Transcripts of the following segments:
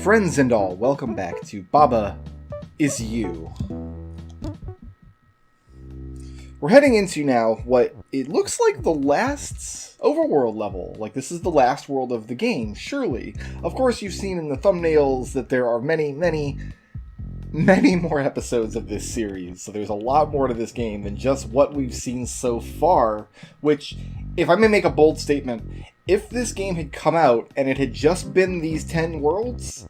Friends and all, welcome back to Baba Is You. We're heading into now what it looks like the last overworld level. Like, this is the last world of the game, surely. Of course, you've seen in the thumbnails that there are many more episodes of this series, so there's a lot more to this game than just what we've seen so far, which, if I may make a bold statement, if this game had come out and it had just been these 10 worlds,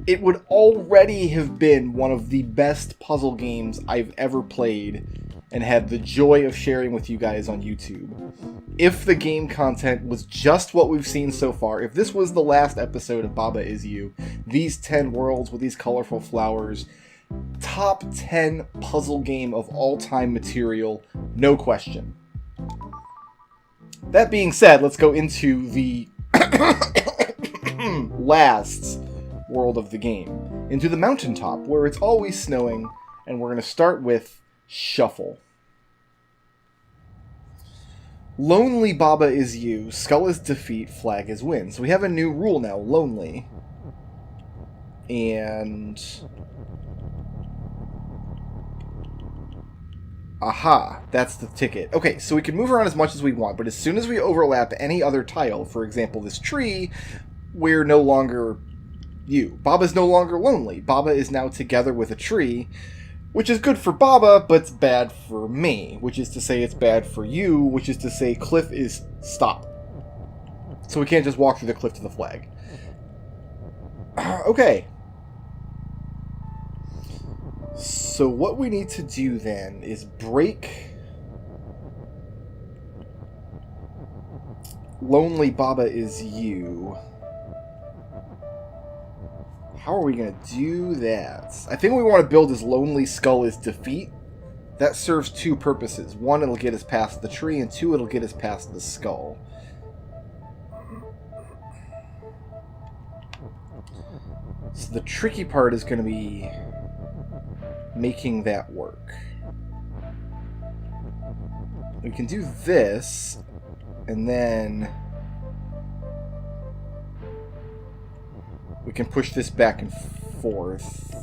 it would already have been one of the best puzzle games I've ever played and had the joy of sharing with you guys on YouTube. If the game content was just what we've seen so far, if this was the last episode of Baba Is You, these 10 worlds with these colorful flowers, top 10 puzzle game of all time material, no question. That being said, let's go into the last world of the game, into the mountaintop, where it's always snowing, and we're going to start with Shuffle. Lonely Baba is you, skull is defeat, flag is win. So we have a new rule now, lonely. And... aha, that's the ticket. Okay, so we can move around as much as we want, but as soon as we overlap any other tile, for example this tree, we're no longer you. Baba's no longer lonely. Baba is now together with a tree, which is good for Baba, but it's bad for me, which is to say it's bad for you, which is to say cliff is stop. So we can't just walk through the cliff to the flag. Okay. So what we need to do then is break Lonely Baba Is You. How are we going to do that? I think what we want to build is Lonely Skull is Defeat. That serves two purposes. One, it'll get us past the tree, and two, it'll get us past the skull. So the tricky part is going to be making that work. We can do this, and then we can push this back and forth.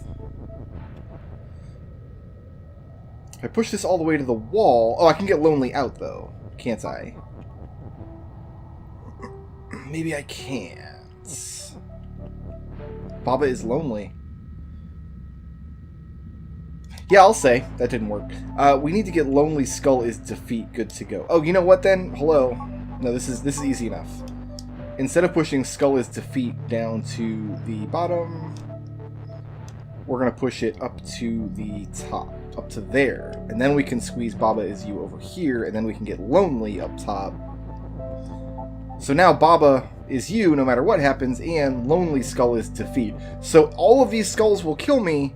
If I push this all the way to the wall... oh, I can get Lonely out, though. Can't I? Maybe I can't. Baba is lonely. Yeah, I'll say. That didn't work. We need to get Lonely Skull is Defeat good to go. Oh, you know what then? Hello. No, this is easy enough. Instead of pushing Skull is Defeat down to the bottom, we're going to push it up to the top. Up to there. And then we can squeeze Baba Is You over here, and then we can get Lonely up top. So now Baba is you no matter what happens, and Lonely Skull is Defeat. So all of these skulls will kill me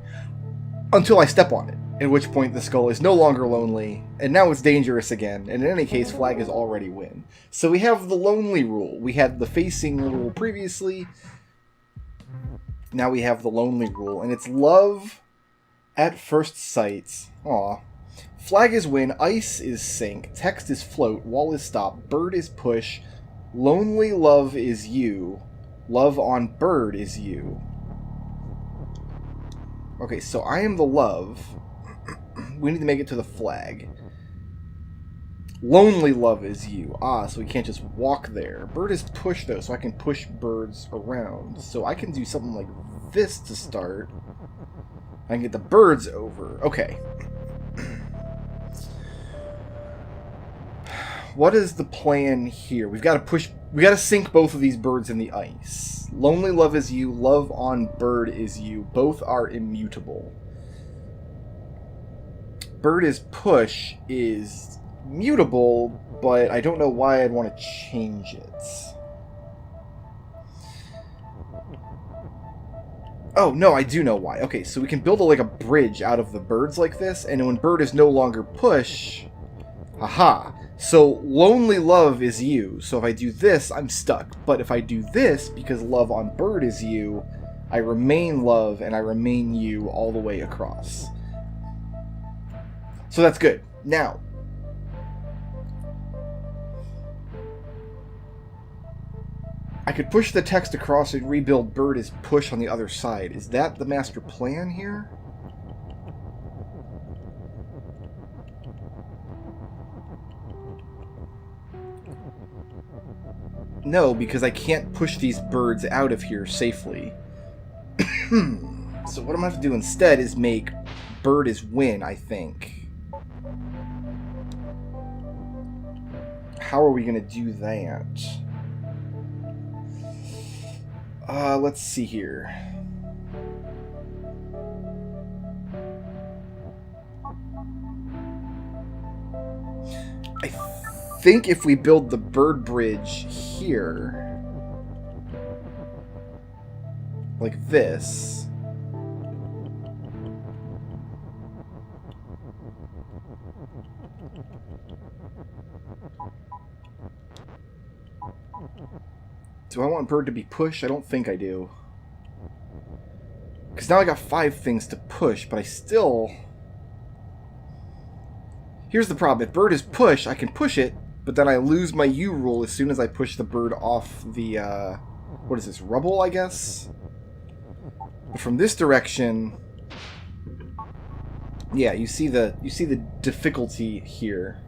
until I step on it, at which point the skull is no longer lonely, and now it's dangerous again, and in any case, flag is already win. So we have the lonely rule. We had the facing rule previously. Now we have the lonely rule, and it's love at first sight. Aw. Flag is win, ice is sink, text is float, wall is stop, bird is push, lonely love is you, love on bird is you. Okay, so I am the love. We need to make it to the flag. Lonely love is you. Ah, so we can't just walk there. Bird is push, though, so I can push birds around. So I can do something like this to start. I can get the birds over. Okay. What is the plan here? We've got to push... we got to sink both of these birds in the ice. Lonely love is you, love on bird is you. Both are immutable. Bird is push is mutable, but I don't know why I'd want to change it. Oh, no, I do know why. Okay, so we can build like a bridge out of the birds like this, and when bird is no longer push... aha! So, lonely love is you. So if I do this, I'm stuck. But if I do this, because love on bird is you, I remain love and I remain you all the way across. So that's good. Now, I could push the text across and rebuild bird as push on the other side. Is that the master plan here? No, because I can't push these birds out of here safely. So what I'm going to have to do instead is make bird as win, I think. How are we going to do that? Let's see here. I think if we build the bird bridge here, like this, do I want bird to be push? I don't think I do. Because now I got 5 things to push, but I still... Here's the problem. If bird is push, I can push it, but then I lose my U rule as soon as I push the bird off the, what is this, rubble, I guess? But from this direction... Yeah, you see the difficulty here.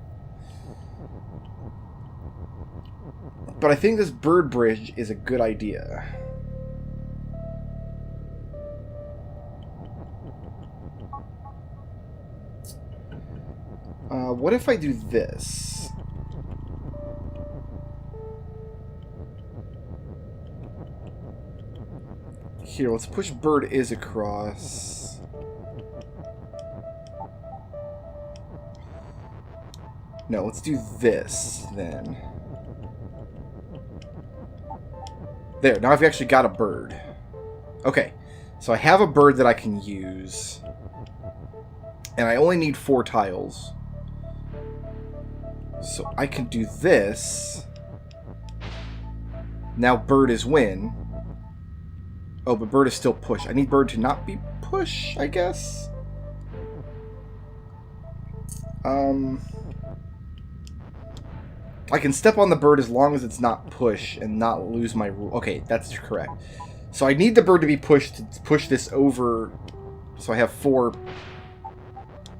But I think this bird bridge is a good idea. What if I do this? Here, let's push bird is across. No, let's do this then. There, now I've actually got a bird. Okay, so I have a bird that I can use. And I only need 4 tiles. So I can do this. Now bird is win. Oh, but bird is still push. I need bird to not be push, I guess. I can step on the bird as long as it's not push and not lose my rule. Okay, that's correct. So I need the bird to be pushed to push this over. So I have 4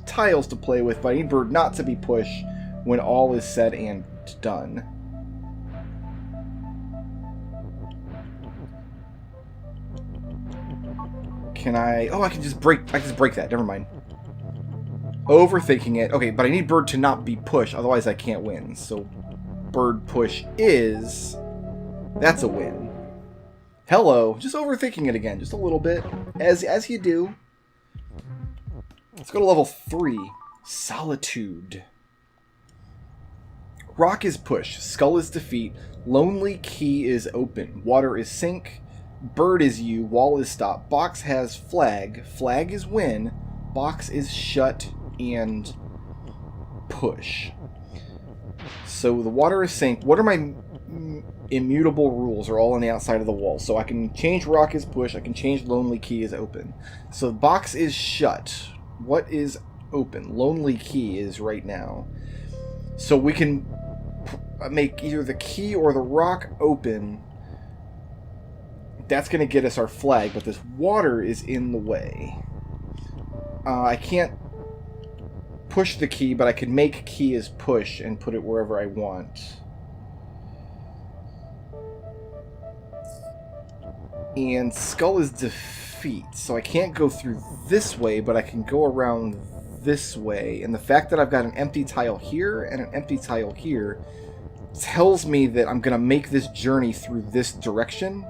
tiles to play with, but I need bird not to be push when all is said and done. Can I... Oh, I can just break that. Never mind. Overthinking it. Okay, but I need bird to not be push, otherwise I can't win. So bird push is... That's a win. Hello. Just overthinking it again, just a little bit. As you do. Let's go to level 3. Solitude. Rock is push. Skull is defeat. Lonely key is open. Water is sink. Bird is you. Wall is stop. Box has flag. Flag is win. Box is shut and push. So the water is sink. What are my immutable rules? Are all on the outside of the wall. So I can change rock is push. I can change lonely key is open. So the box is shut. What is open? Lonely key is right now. So we can make either the key or the rock open. That's going to get us our flag, but this water is in the way. I can't push the key, but I can make key as push and put it wherever I want. And skull is defeat, so I can't go through this way, but I can go around this way. And the fact that I've got an empty tile here and an empty tile here tells me that I'm going to make this journey through this direction,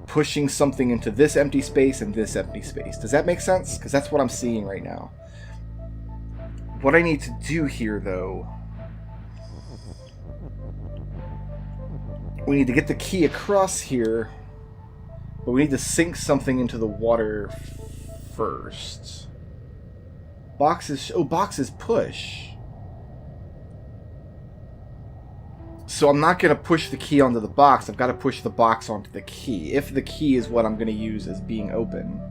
pushing something into this empty space and this empty space. Does that make sense? Because that's what I'm seeing right now. What I need to do here, though, we need to get the key across here, but we need to sink something into the water first. Box is... Oh, box is push. So I'm not going to push the key onto the box. I've got to push the box onto the key. If the key is what I'm going to use as being open.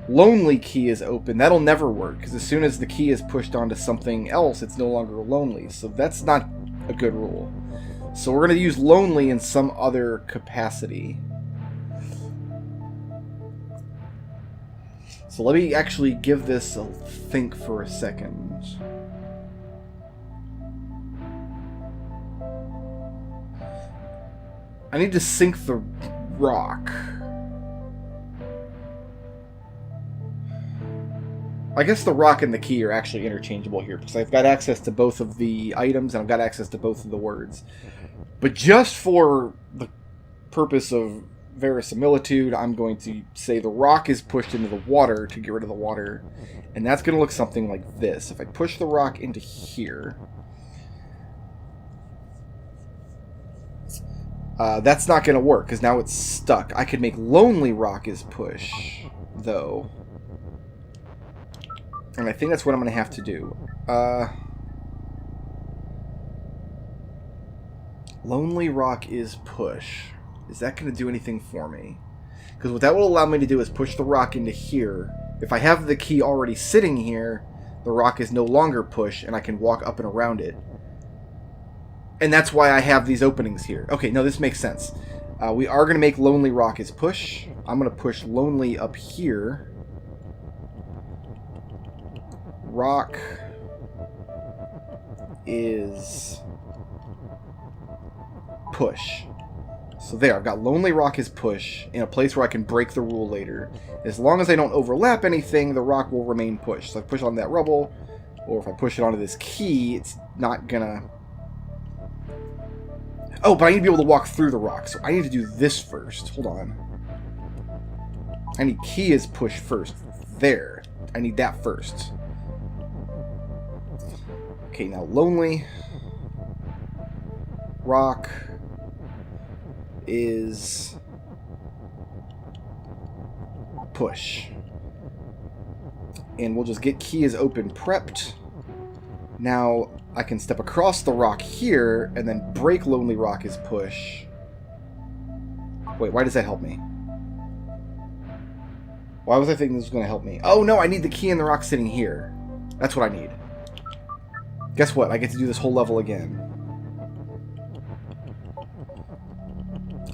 Lonely key is open. That'll never work, because as soon as the key is pushed onto something else, it's no longer lonely. So that's not a good rule. So we're going to use lonely in some other capacity. So let me actually give this a think for a second. I need to sink the rock. I guess the rock and the key are actually interchangeable here, because I've got access to both of the items and I've got access to both of the words. But just for the purpose of verisimilitude, I'm going to say the rock is pushed into the water to get rid of the water. And that's going to look something like this. If I push the rock into here... that's not going to work, because now it's stuck. I could make lonely rock is push, though. And I think that's what I'm going to have to do. Lonely rock is push. Is that going to do anything for me? Because what that will allow me to do is push the rock into here. If I have the key already sitting here, the rock is no longer push, and I can walk up and around it. And that's why I have these openings here. Okay, no, this makes sense. We are going to make lonely rock is push. I'm going to push lonely up here. Rock is push. So there, I've got lonely rock is push in a place where I can break the rule later. As long as I don't overlap anything, the rock will remain pushed. So if I push on that rubble, or if I push it onto this key, it's not gonna... Oh, but I need to be able to walk through the rock, so I need to do this first. Hold on. I need key is push first. There. I need that first. Okay, now lonely rock is push. And we'll just get key is open prepped. Now I can step across the rock here and then break lonely rock is push. Wait, why does that help me? Why was I thinking this was going to help me? Oh no, I need the key and the rock sitting here. That's what I need. Guess what? I get to do this whole level again.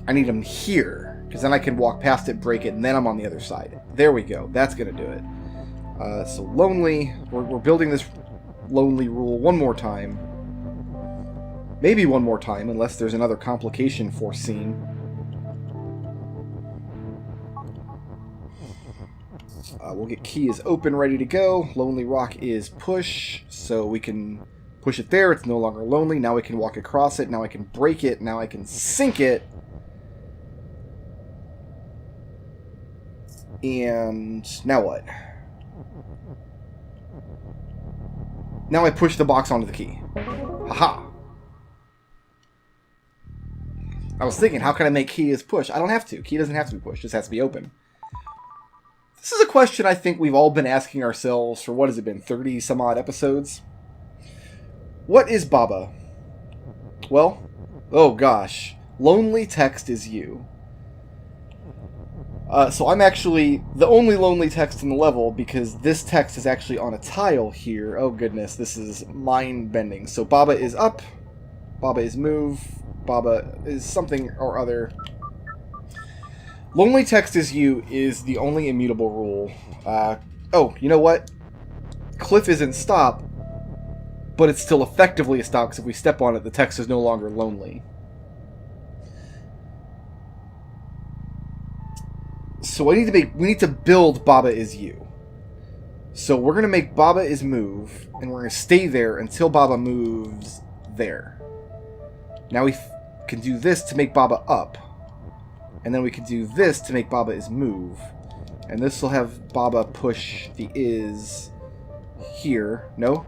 I need them here, because then I can walk past it, break it, and then I'm on the other side. There we go. That's going to do it. So lonely. We're building this lonely rule one more time. Maybe one more time, unless there's another complication foreseen. We'll get key is open, ready to go. Lonely rock is push, so we can push it there. It's no longer lonely. Now we can walk across it. Now I can break it. Now I can sink it. And now what? Now I push the box onto the key. Haha. I was thinking, how can I make key is push? I don't have to. Key doesn't have to be pushed. It just has to be open. This is a question I think we've all been asking ourselves for, what has it been, 30 some odd episodes? What is Baba? Well, oh gosh. Lonely text is you. So I'm actually the only lonely text in the level, because this text is actually on a tile here. Oh goodness, this is mind-bending. So Baba is up, Baba is move, Baba is something or other. Lonely text is you is the only immutable rule. Oh, you know what? Cliff isn't stop, but it's still effectively a stop, because if we step on it, the text is no longer lonely. So we need to build Baba is you. So we're going to make Baba is move, and we're going to stay there until Baba moves there. Now we can do this to make Baba up. And then we can do this to make Baba is move. And this will have Baba push the is here. No?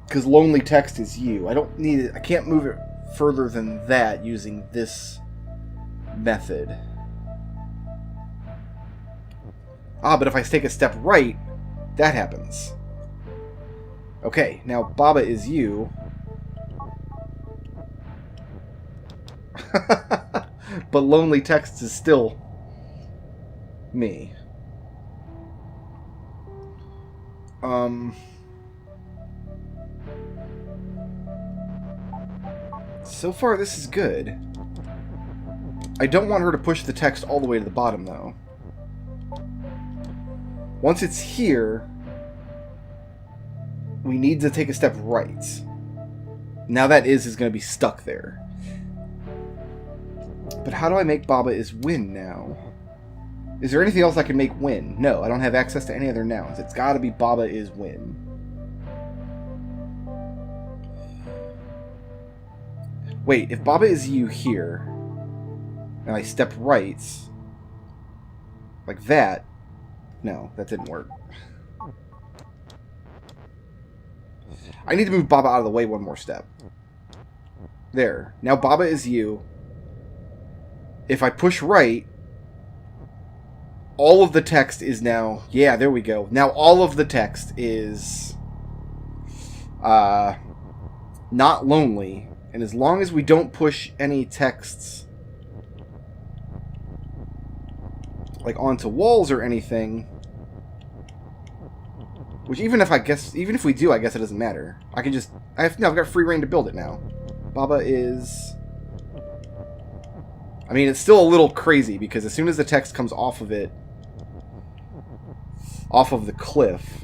Because lonely text is you. I don't need it. I can't move it further than that using this method. Ah, but if I take a step right, that happens. Okay, now Baba is you. But lonely text is still me. So far, this is good. I don't want her to push the text all the way to the bottom, though. Once it's here, we need to take a step right. Now that is going to be stuck there. But how do I make Baba is win now? Is there anything else I can make win? No, I don't have access to any other nouns. It's got to be Baba is win. Wait, if Baba is you here, and I step right, like that, no, that didn't work. I need to move Baba out of the way one more step. There. Now Baba is you. If I push right, all of the text is now... Yeah, there we go. Now all of the text is... not lonely. And as long as we don't push any texts... like onto walls or anything... Which even if we do, I guess it doesn't matter. I can just... I've got free reign to build it now. Baba is... I mean, it's still a little crazy, because as soon as the text comes off of it... off of the cliff...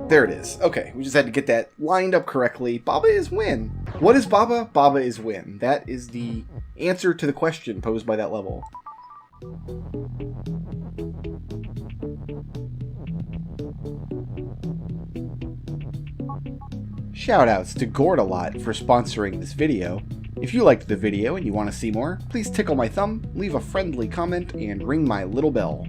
There it is. Okay, we just had to get that lined up correctly. Baba is win. What is Baba? Baba is win. That is the answer to the question posed by that level. Shoutouts to Gordalot for sponsoring this video. If you liked the video and you want to see more, please tickle my thumb, leave a friendly comment, and ring my little bell.